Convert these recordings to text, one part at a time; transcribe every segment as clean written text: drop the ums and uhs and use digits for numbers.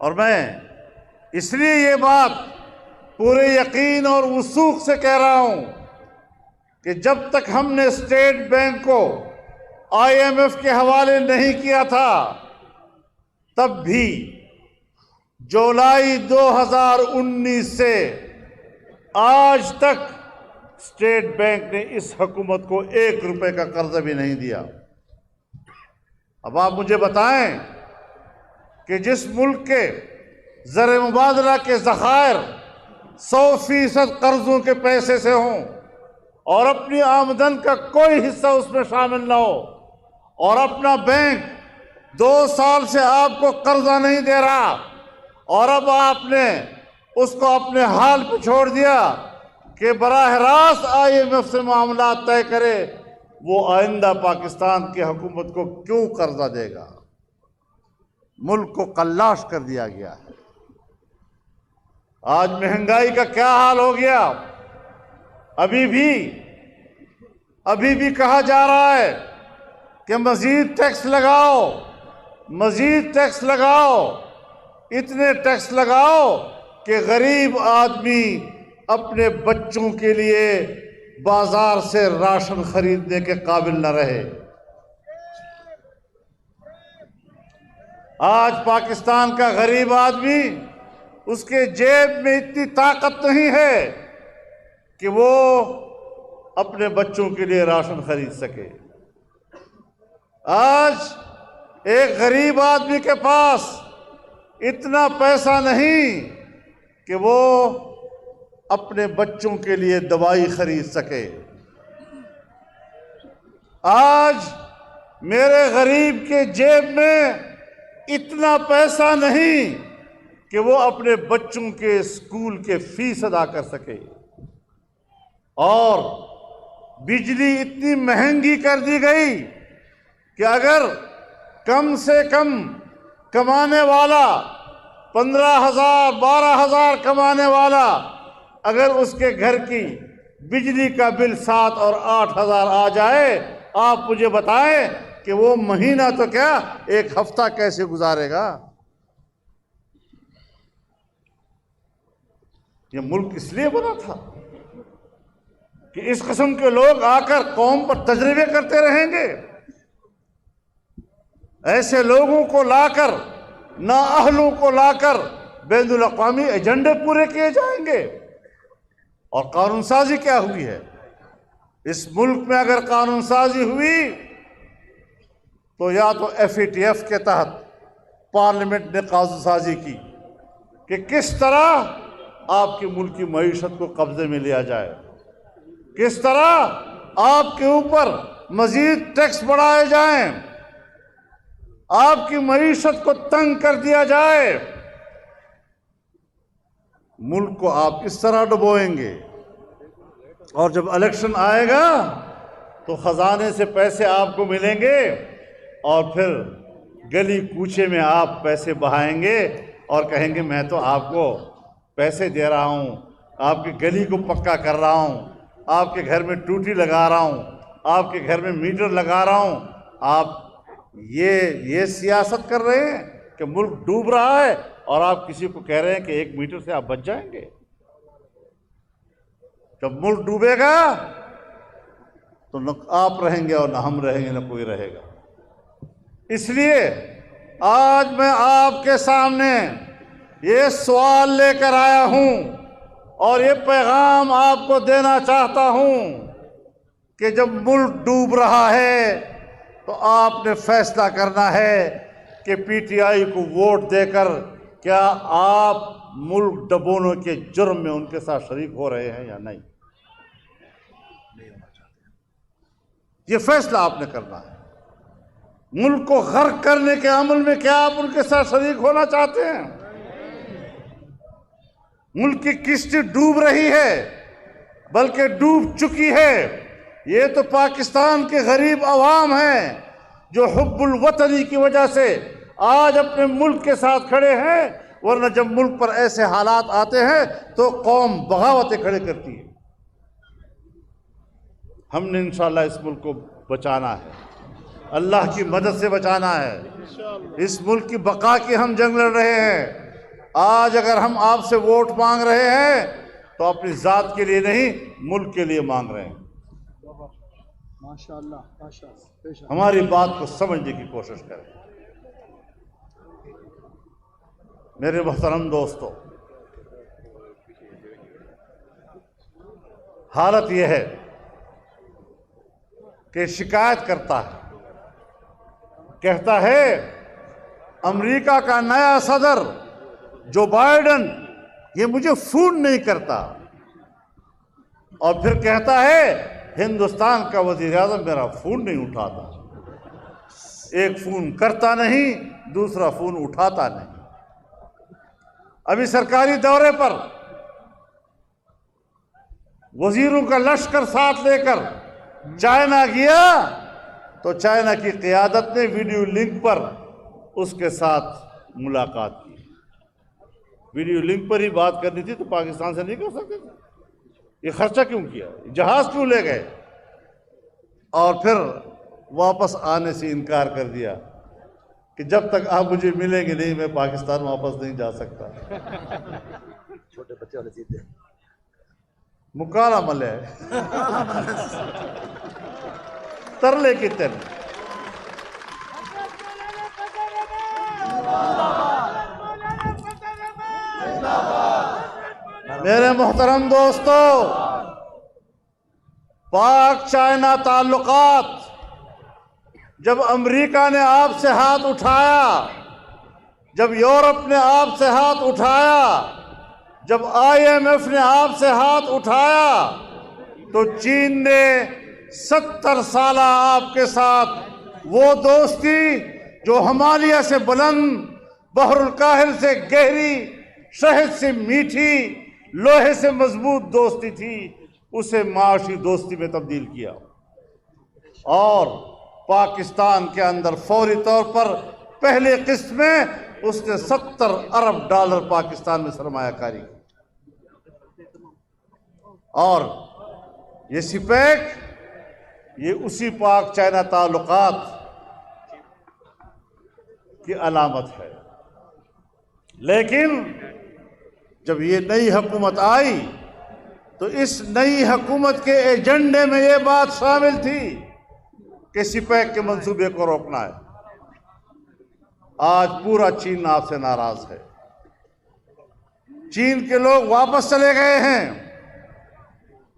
اور میں اس لیے یہ بات پورے یقین اور وثوق سے کہہ رہا ہوں کہ جب تک ہم نے اسٹیٹ بینک کو IMF کے حوالے نہیں کیا تھا تب بھی جولائی 2019 سے آج تک اسٹیٹ بینک نے اس حکومت کو 1 روپے کا قرضہ بھی نہیں دیا۔ اب آپ مجھے بتائیں کہ جس ملک کے زر مبادلہ کے ذخائر 100% قرضوں کے پیسے سے ہوں اور اپنی آمدن کا کوئی حصہ اس میں شامل نہ ہو، اور اپنا بینک 2 سال سے آپ کو قرضہ نہیں دے رہا، اور اب آپ نے اس کو اپنے حال پہ چھوڑ دیا کہ براہ راست IMF سے معاملات طے کرے، وہ آئندہ پاکستان کی حکومت کو کیوں قرضہ دے گا؟ ملک کو قلاش کر دیا گیا ہے۔ آج مہنگائی کا کیا حال ہو گیا؟ ابھی بھی کہا جا رہا ہے کہ مزید ٹیکس لگاؤ، مزید ٹیکس لگاؤ، اتنے ٹیکس لگاؤ کہ غریب آدمی اپنے بچوں کے لیے بازار سے راشن خریدنے کے قابل نہ رہے۔ آج پاکستان کا غریب آدمی، اس کے جیب میں اتنی طاقت نہیں ہے کہ وہ اپنے بچوں کے لیے راشن خرید سکے۔ آج ایک غریب آدمی کے پاس اتنا پیسہ نہیں کہ وہ اپنے بچوں کے لیے دوائی خرید سکے۔ آج میرے غریب کے جیب میں اتنا پیسہ نہیں کہ وہ اپنے بچوں کے اسکول کے فیس ادا کر سکے، اور بجلی اتنی مہنگی کر دی گئی کہ اگر کم سے کم کمانے والا 15,000 12,000 کمانے والا اگر اس کے گھر کی بجلی کا بل 7 اور 8,000 آ جائے، آپ مجھے بتائیں کہ وہ مہینہ تو کیا 1 ہفتہ کیسے گزارے گا؟ یہ ملک اس لیے بنا تھا کہ اس قسم کے لوگ آ کر قوم پر تجربے کرتے رہیں گے؟ ایسے لوگوں کو لا کر، نااہلوں کو لا کر بین الاقوامی ایجنڈے پورے کیے جائیں گے؟ اور قانون سازی کیا ہوئی ہے؟ اس ملک میں اگر قانون سازی ہوئی تو یا تو FATF کے تحت پارلیمنٹ نے قانون سازی کی کہ کس طرح آپ کی ملکی معیشت کو قبضے میں لیا جائے، کس طرح آپ کے اوپر مزید ٹیکس بڑھائے جائیں، آپ کی معیشت کو تنگ کر دیا جائے۔ ملک کو آپ اس طرح ڈبوئیں گے، اور جب الیکشن آئے گا تو خزانے سے پیسے آپ کو ملیں گے، اور پھر گلی کوچے میں آپ پیسے بہائیں گے اور کہیں گے میں تو آپ کو پیسے دے رہا ہوں، آپ کی گلی کو پکا کر رہا ہوں، آپ کے گھر میں ٹوٹی لگا رہا ہوں، آپ کے گھر میں میٹر لگا رہا ہوں۔ آپ یہ سیاست کر رہے ہیں کہ ملک ڈوب رہا ہے اور آپ کسی کو کہہ رہے ہیں کہ 1 میٹر سے آپ بچ جائیں گے۔ جب ملک ڈوبے گا تو نہ آپ رہیں گے اور نہ ہم رہیں گے، نہ کوئی رہے گا۔ اس لیے آج میں آپ کے سامنے یہ سوال لے کر آیا ہوں اور یہ پیغام آپ کو دینا چاہتا ہوں کہ جب ملک ڈوب رہا ہے تو آپ نے فیصلہ کرنا ہے کہ PTI کو ووٹ دے کر کیا آپ ملک ڈبونے کے جرم میں ان کے ساتھ شریک ہو رہے ہیں یا نہیں۔ یہ فیصلہ آپ نے کرنا ہے۔ ملک کو غرق کرنے کے عمل میں کیا آپ ان کے ساتھ شریک ہونا چاہتے ہیں؟ ملک کی کشتی ڈوب رہی ہے، بلکہ ڈوب چکی ہے۔ یہ تو پاکستان کے غریب عوام ہیں جو حب الوطنی کی وجہ سے آج اپنے ملک کے ساتھ کھڑے ہیں، ورنہ جب ملک پر ایسے حالات آتے ہیں تو قوم بغاوتیں کھڑے کرتی ہے۔ ہم نے انشاءاللہ اس ملک کو بچانا ہے، اللہ کی مدد سے بچانا ہے۔ اس ملک کی بقا کی ہم جنگ لڑ رہے ہیں۔ آج اگر ہم آپ سے ووٹ مانگ رہے ہیں تو اپنی ذات کے لیے نہیں، ملک کے لیے مانگ رہے ہیں۔ ہماری بات کو سمجھنے کی کوشش کریں۔ میرے محترم دوستو، حالت یہ ہے کہ شکایت کرتا ہے، کہتا ہے امریکہ کا نیا صدر جو بائیڈن یہ مجھے فون نہیں کرتا، اور پھر کہتا ہے ہندوستان کا وزیر اعظم میرا فون نہیں اٹھاتا۔ ایک فون کرتا نہیں، دوسرا فون اٹھاتا نہیں۔ ابھی سرکاری دورے پر وزیروں کا لشکر ساتھ لے کر چائنا گیا تو چائنا کی قیادت نے ویڈیو لنک پر اس کے ساتھ ملاقات کی۔ ویڈیو لنک پر ہی بات کرنی تھی تو پاکستان سے نہیں کر سکتے تھے؟ یہ خرچہ کیوں کیا؟ جہاز کیوں لے گئے؟ اور پھر واپس آنے سے انکار کر دیا کہ جب تک آپ مجھے ملیں گے نہیں میں پاکستان واپس نہیں جا سکتا۔ چھوٹے بچے والے جیتے مکالا ملے ترلے کی تر۔ میرے محترم دوستو، پاک چائنا تعلقات جب امریکہ نے آپ سے ہاتھ اٹھایا، جب یورپ نے آپ سے ہاتھ اٹھایا، جب IMF نے آپ سے ہاتھ اٹھایا، تو چین نے 70 سالہ آپ کے ساتھ وہ دوستی جو ہمالیہ سے بلند، بحر الکاہل سے گہری، شہد سے میٹھی، لوہے سے مضبوط دوستی تھی، اسے معاشی دوستی میں تبدیل کیا، اور پاکستان کے اندر فوری طور پر پہلے قسط میں اس نے $70 ارب پاکستان میں سرمایہ کاری کی۔ اور یہ سپیک یہ اسی پاک چائنا تعلقات کی علامت ہے۔ لیکن جب یہ نئی حکومت آئی تو اس نئی حکومت کے ایجنڈے میں یہ بات شامل تھی کہ سپیک کے منصوبے کو روکنا ہے۔ آج پورا چین آپ سے ناراض ہے۔ چین کے لوگ واپس چلے گئے ہیں۔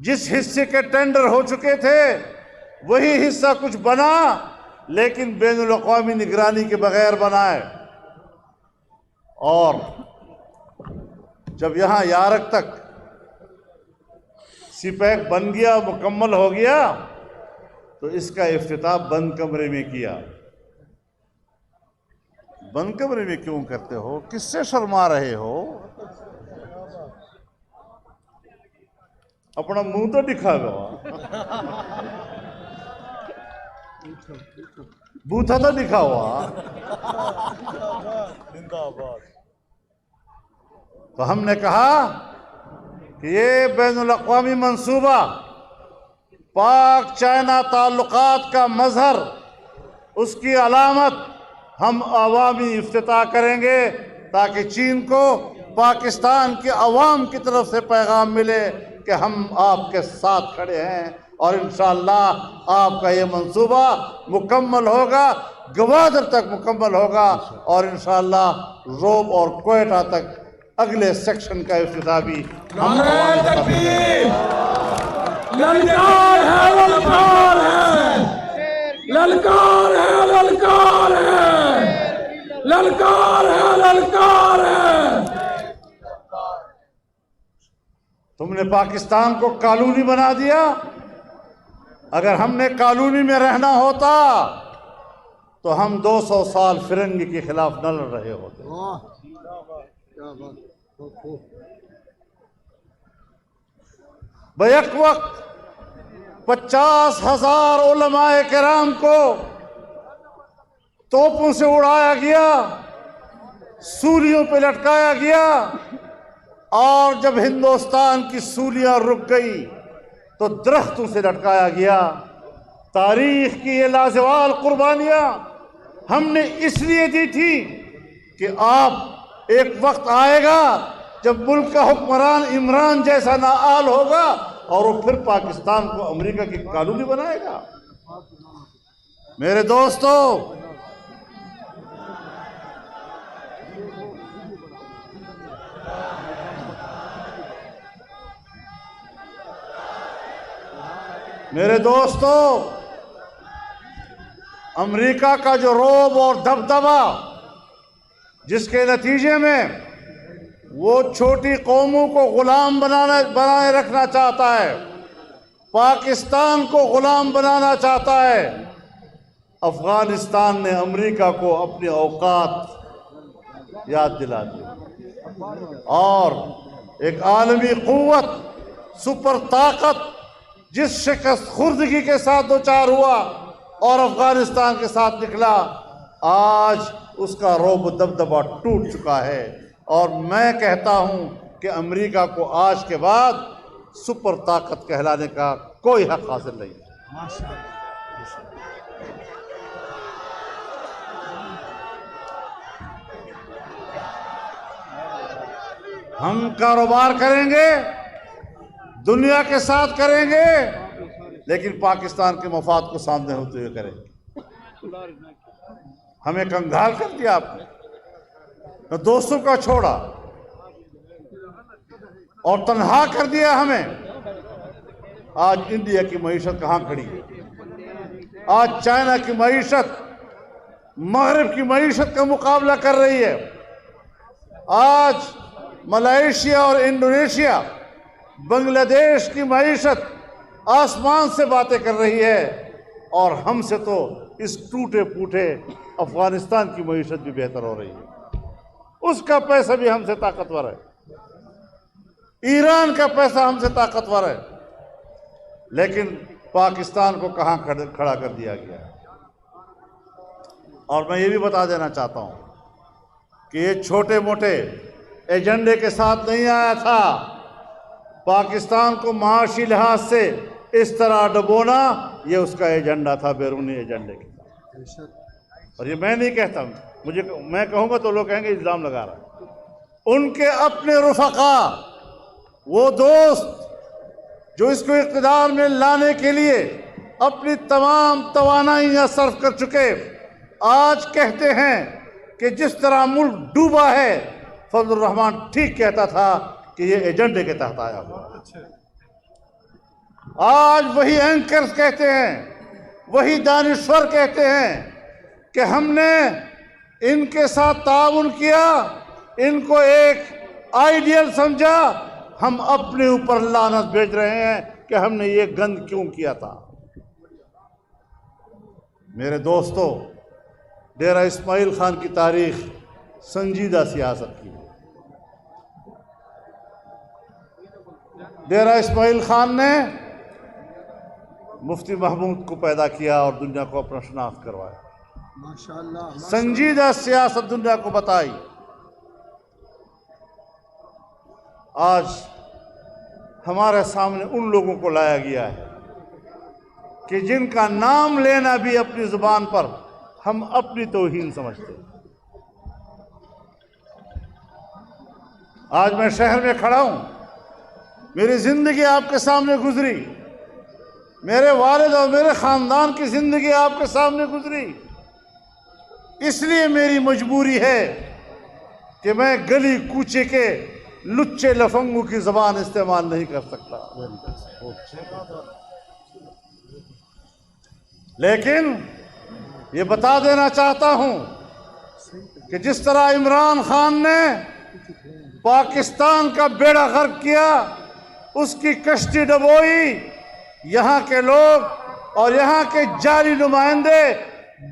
جس حصے کے ٹینڈر ہو چکے تھے وہی حصہ کچھ بنا، لیکن بین الاقوامی نگرانی کے بغیر بنائے۔ اور جب یہاں یارک تک سپیک بن گیا، مکمل ہو گیا، تو اس کا افتتاح بند کمرے میں کیا۔ بند کمرے میں کیوں کرتے ہو؟ کس سے شرما رہے ہو؟ اپنا منہ تو دکھا گا، بوتھا تو دکھا ہوا۔ تو ہم نے کہا کہ یہ بین الاقوامی منصوبہ پاک چائنا تعلقات کا مظہر، اس کی علامت ہم عوامی افتتاح کریں گے تاکہ چین کو پاکستان کے عوام کی طرف سے پیغام ملے کہ ہم آپ کے ساتھ کھڑے ہیں، اور انشاءاللہ آپ کا یہ منصوبہ مکمل ہوگا، گوادر تک مکمل ہوگا، اور انشاءاللہ روم اور کوئٹہ تک اگلے سیکشن کا افتتاح بھی ہم نعرہ تکبیر! للکار ہے، للکار ہے، للکار ہے، للکار ہے، للکار ہے، للکار ہے۔ تم نے پاکستان کو کالونی بنا دیا۔ اگر ہم نے کالونی میں رہنا ہوتا تو ہم 200 سال فرنگی کے خلاف نہ لڑ رہے ہوتے۔ بیک وقت 50,000 علماء کرام کو توپوں سے اڑایا گیا، سولیوں پہ لٹکایا گیا، اور جب ہندوستان کی سولیاں رک گئی تو درختوں سے لٹکایا گیا۔ تاریخ کی یہ لازوال قربانیاں ہم نے اس لیے دی تھی کہ آپ ایک وقت آئے گا جب ملک کا حکمران عمران جیسا ناآل ہوگا اور وہ پھر پاکستان کو امریکہ کی کالونی بنائے گا۔ میرے دوستو، امریکہ کا جو رعب اور دبدبا، جس کے نتیجے میں وہ چھوٹی قوموں کو غلام بنائے رکھنا چاہتا ہے، پاکستان کو غلام بنانا چاہتا ہے، افغانستان نے امریکہ کو اپنی اوقات یاد دلا دی اور ایک عالمی قوت، سپر طاقت جس شکست خوردگی کے ساتھ دوچار ہوا اور افغانستان کے ساتھ نکلا، آج اس کا رعب و دبدبا ٹوٹ چکا ہے۔ اور میں کہتا ہوں کہ امریکہ کو آج کے بعد سپر طاقت کہلانے کا کوئی حق حاصل نہیں ہے۔ ہم کاروبار کریں گے، دنیا کے ساتھ کریں گے، لیکن پاکستان کے مفاد کو سامنے ہوتے ہوئے کریں گے۔ ہمیں کنگال کر دیا آپ نے، نہ دوستوں کا چھوڑا اور تنہا کر دیا ہمیں۔ آج انڈیا کی معیشت کہاں کھڑی ہے؟ آج چائنا کی معیشت مغرب کی معیشت کا مقابلہ کر رہی ہے۔ آج ملائیشیا اور انڈونیشیا بنگلہ دیش کی معیشت آسمان سے باتیں کر رہی ہے، اور ہم سے تو اس ٹوٹے پوٹے افغانستان کی معیشت بھی بہتر ہو رہی ہے۔ اس کا پیسہ بھی ہم سے طاقتور ہے، ایران کا پیسہ ہم سے طاقتور ہے، لیکن پاکستان کو کہاں کھڑا کر دیا گیا ہے۔ اور میں یہ بھی بتا دینا چاہتا ہوں کہ یہ چھوٹے موٹے ایجنڈے کے ساتھ نہیں آیا تھا۔ پاکستان کو معاشی لحاظ سے اس طرح ڈبونا، یہ اس کا ایجنڈا تھا، بیرونی ایجنڈے کے ساتھ۔ اور یہ میں نہیں کہتا، میں کہوں گا تو لوگ کہیں گے الزام لگا رہا ہے۔ ان کے اپنے رفقا، وہ دوست جو اس کو اقتدار میں لانے کے لیے اپنی تمام توانائیاں صرف کر چکے، آج کہتے ہیں کہ جس طرح ملک ڈوبا ہے، فضل الرحمان ٹھیک کہتا تھا کہ یہ ایجنڈے کے تحت آیا ہوا۔ آج وہی اینکرز کہتے ہیں، وہی دانشور کہتے ہیں کہ ہم نے ان کے ساتھ تعاون کیا، ان کو ایک آئیڈیل سمجھا، ہم اپنے اوپر لعنت بھیج رہے ہیں کہ ہم نے یہ گند کیوں کیا تھا۔ میرے دوستو، ڈیرہ اسماعیل خان کی تاریخ سنجیدہ سیاست کی ہے۔ ڈیرہ اسماعیل خان نے مفتی محمود کو پیدا کیا اور دنیا کو اپنا شناخت کروایا، سنجیدہ سیاست دنیا کو بتائی۔ آج ہمارے سامنے ان لوگوں کو لایا گیا ہے کہ جن کا نام لینا بھی اپنی زبان پر ہم اپنی توہین سمجھتے ہیں۔ آج میں شہر میں کھڑا ہوں، میری زندگی آپ کے سامنے گزری، میرے والد اور میرے خاندان کی زندگی آپ کے سامنے گزری، اس لیے میری مجبوری ہے کہ میں گلی کوچے کے لچے لفنگوں کی زبان استعمال نہیں کر سکتا، لیکن یہ بتا دینا چاہتا ہوں کہ جس طرح عمران خان نے پاکستان کا بیڑا غرق کیا، اس کی کشتی ڈبوئی، یہاں کے لوگ اور یہاں کے جعلی نمائندے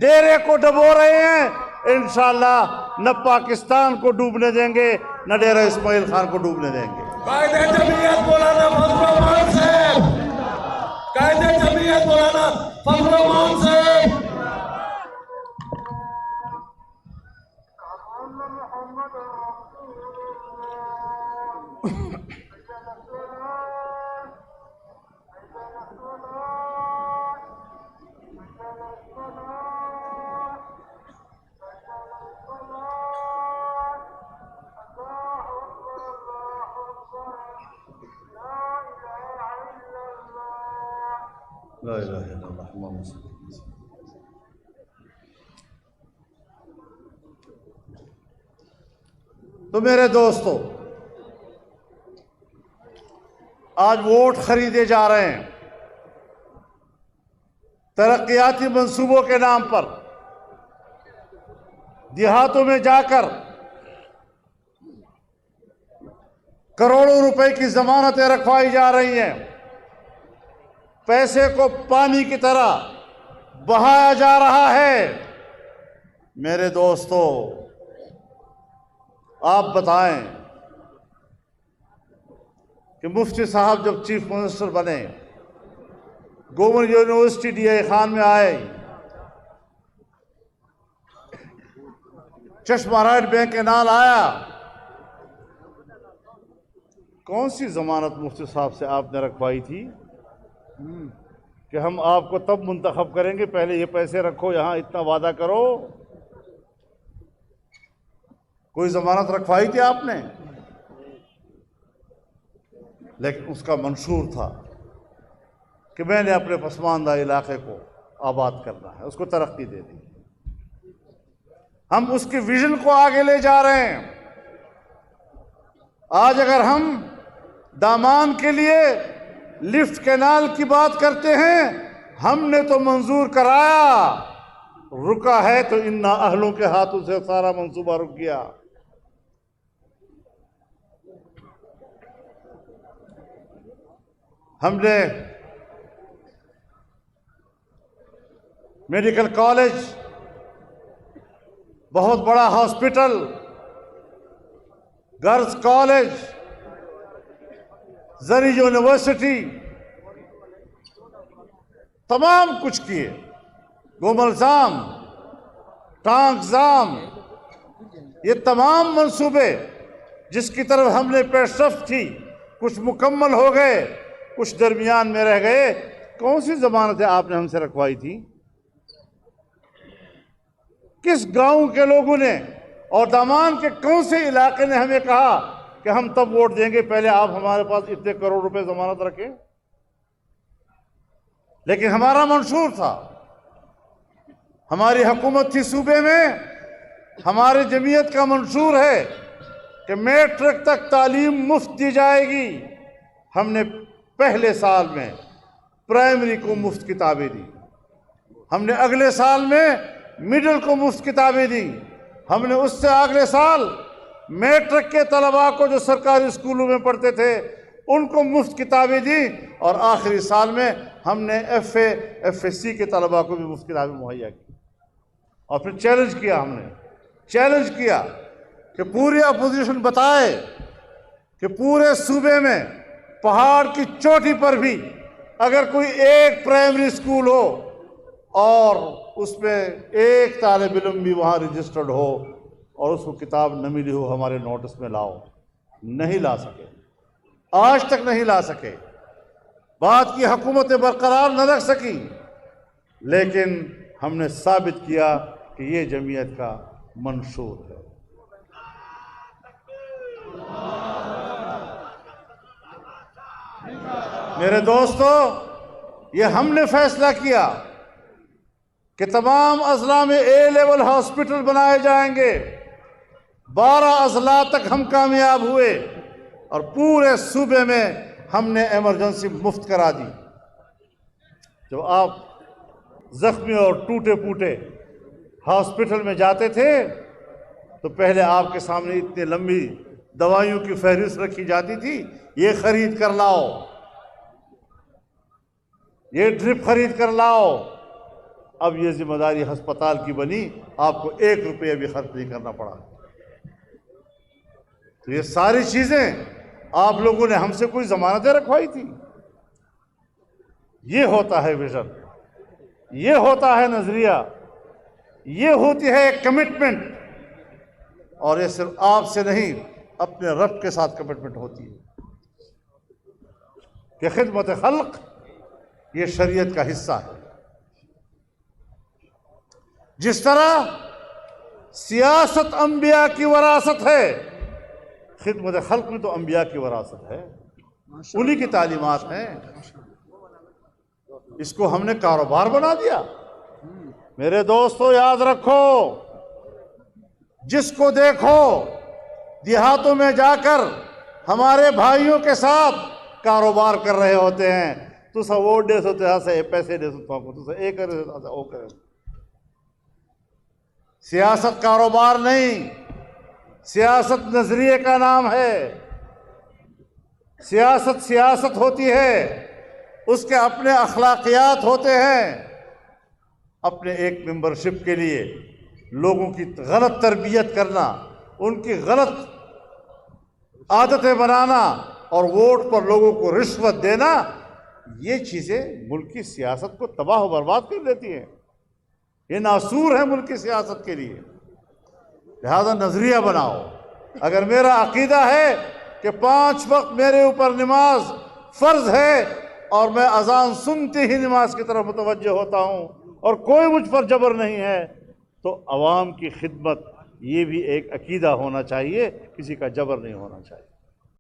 ڈیرے کو ڈبو رہے ہیں۔ انشاءاللہ نہ پاکستان کو ڈوبنے دیں گے، نہ ڈیرہ اسماعیل خان کو ڈوبنے دیں گے۔ قائد جمعیت مولانا فضل الرحمان صاحب، قائد جمعیت مولانا فضل الرحمان صاحب۔ لا الہ الا اللہ محمد رسول اللہ۔ تو میرے دوستو، آج ووٹ خریدے جا رہے ہیں ترقیاتی منصوبوں کے نام پر۔ دیہاتوں میں جا کر کروڑوں روپے کی ضمانتیں رکھوائی جا رہی ہیں، پیسے کو پانی کی طرح بہایا جا رہا ہے۔ میرے دوستو، آپ بتائیں کہ مفتی صاحب جب چیف منسٹر بنے، governor university D A Khan میں آئے، چشمہ رائٹ بینک کے نال آیا، کون سی ضمانت مفتی صاحب سے آپ نے رکھوائی تھی کہ ہم آپ کو تب منتخب کریں گے، پہلے یہ پیسے رکھو یہاں، اتنا وعدہ کرو؟ کوئی ضمانت رکھوائی تھی آپ نے؟ لیکن اس کا منشور تھا کہ میں نے اپنے پسماندہ علاقے کو آباد کرنا ہے، اس کو ترقی دے دی۔ ہم اس کی ویژن کو آگے لے جا رہے ہیں۔ آج اگر ہم دامان کے لیے لفٹ کینال کی بات کرتے ہیں، ہم نے تو منظور کرایا، رکا ہے تو ان نااہلوں کے ہاتھوں سے سارا منصوبہ رک گیا۔ ہم نے میڈیکل کالج، بہت بڑا ہاسپٹل، گرلز کالج، زرعی یونیورسٹی، تمام کچھ کیے۔ گوملزام، ٹانکزام، یہ تمام منصوبے جس کی طرف ہم نے پیش رفت کی، کچھ مکمل ہو گئے، کچھ درمیان میں رہ گئے۔ کون سی ضمانتیں آپ نے ہم سے رکھوائی تھی؟ کس گاؤں کے لوگوں نے اور دامان کے کون سے علاقے نے ہمیں کہا کہ ہم تب ووٹ دیں گے، پہلے آپ ہمارے پاس اتنے کروڑ روپے ضمانت رکھیں؟ لیکن ہمارا منشور تھا، ہماری حکومت تھی صوبے میں، ہماری جمعیت کا منشور ہے کہ میٹرک تک تعلیم مفت دی جائے گی۔ ہم نے پہلے سال میں پرائمری کو مفت کتابیں دی، ہم نے اگلے سال میں مڈل کو مفت کتابیں دی، ہم نے اس سے اگلے سال میٹرک کے طلباء کو جو سرکاری اسکولوں میں پڑھتے تھے ان کو مفت کتابیں دی، اور آخری سال میں ہم نے ایف ایس سی کے طلباء کو بھی مفت کتابیں مہیا کی۔ اور پھر چیلنج کیا کہ پوری اپوزیشن بتائے کہ پورے صوبے میں پہاڑ کی چوٹی پر بھی اگر کوئی ایک پرائمری اسکول ہو اور اس میں ایک طالب علم بھی وہاں رجسٹرڈ ہو اور اس کو کتاب نہ ملی ہو، ہمارے نوٹس میں لاؤ۔ نہیں لا سکے، آج تک نہیں لا سکے، بات کی حکومتیں برقرار نہ رکھ سکی، لیکن ہم نے ثابت کیا کہ یہ جمعیت کا منشور ہے۔ میرے دوستو، یہ ہم نے فیصلہ کیا کہ تمام اضلاع میں اے لیول ہاسپٹل بنائے جائیں گے۔ 12 اضلاع تک ہم کامیاب ہوئے اور پورے صوبے میں ہم نے ایمرجنسی مفت کرا دی۔ جب آپ زخمی اور ٹوٹے پوٹے ہاسپٹل میں جاتے تھے تو پہلے آپ کے سامنے اتنی لمبی دوائیوں کی فہرست رکھی جاتی تھی، یہ خرید کر لاؤ، یہ ڈرپ خرید کر لاؤ۔ اب یہ ذمہ داری ہسپتال کی بنی، آپ کو 1 روپیہ بھی خرچ نہیں کرنا پڑا۔ تو یہ ساری چیزیں آپ لوگوں نے ہم سے کوئی ضمانتیں رکھوائی تھی؟ یہ ہوتا ہے ویژن، یہ ہوتا ہے نظریہ، یہ ہوتی ہے ایک کمٹمنٹ، اور یہ صرف آپ سے نہیں، اپنے رب کے ساتھ کمٹمنٹ ہوتی ہے کہ خدمت خلق یہ شریعت کا حصہ ہے۔ جس طرح سیاست انبیاء کی وراثت ہے، خدمت خلق میں تو انبیاء کی وراثت ہے، انہی کی تعلیمات ہیں۔ اس کو ہم نے کاروبار بنا دیا۔ میرے دوستو یاد رکھو، جس کو دیکھو دیہاتوں میں جا کر ہمارے بھائیوں کے ساتھ کاروبار کر رہے ہوتے ہیں، تو سا ووٹ دے سو سے پیسے دے سو تو سا اے کرے او کرے۔ سیاست کاروبار نہیں، سیاست نظریے کا نام ہے۔ سیاست ہوتی ہے، اس کے اپنے اخلاقیات ہوتے ہیں۔ اپنے ایک ممبرشپ کے لیے لوگوں کی غلط تربیت کرنا، ان کی غلط عادتیں بنانا اور ووٹ پر لوگوں کو رشوت دینا، یہ چیزیں ملک کی سیاست کو تباہ و برباد کر دیتی ہیں۔ یہ ناسور ہے ملک کی سیاست کے لیے۔ لہذا نظریہ بناؤ۔ اگر میرا عقیدہ ہے کہ 5 وقت میرے اوپر نماز فرض ہے اور میں اذان سنتے ہی نماز کی طرف متوجہ ہوتا ہوں اور کوئی مجھ پر جبر نہیں ہے، تو عوام کی خدمت یہ بھی ایک عقیدہ ہونا چاہیے، کسی کا جبر نہیں ہونا چاہیے۔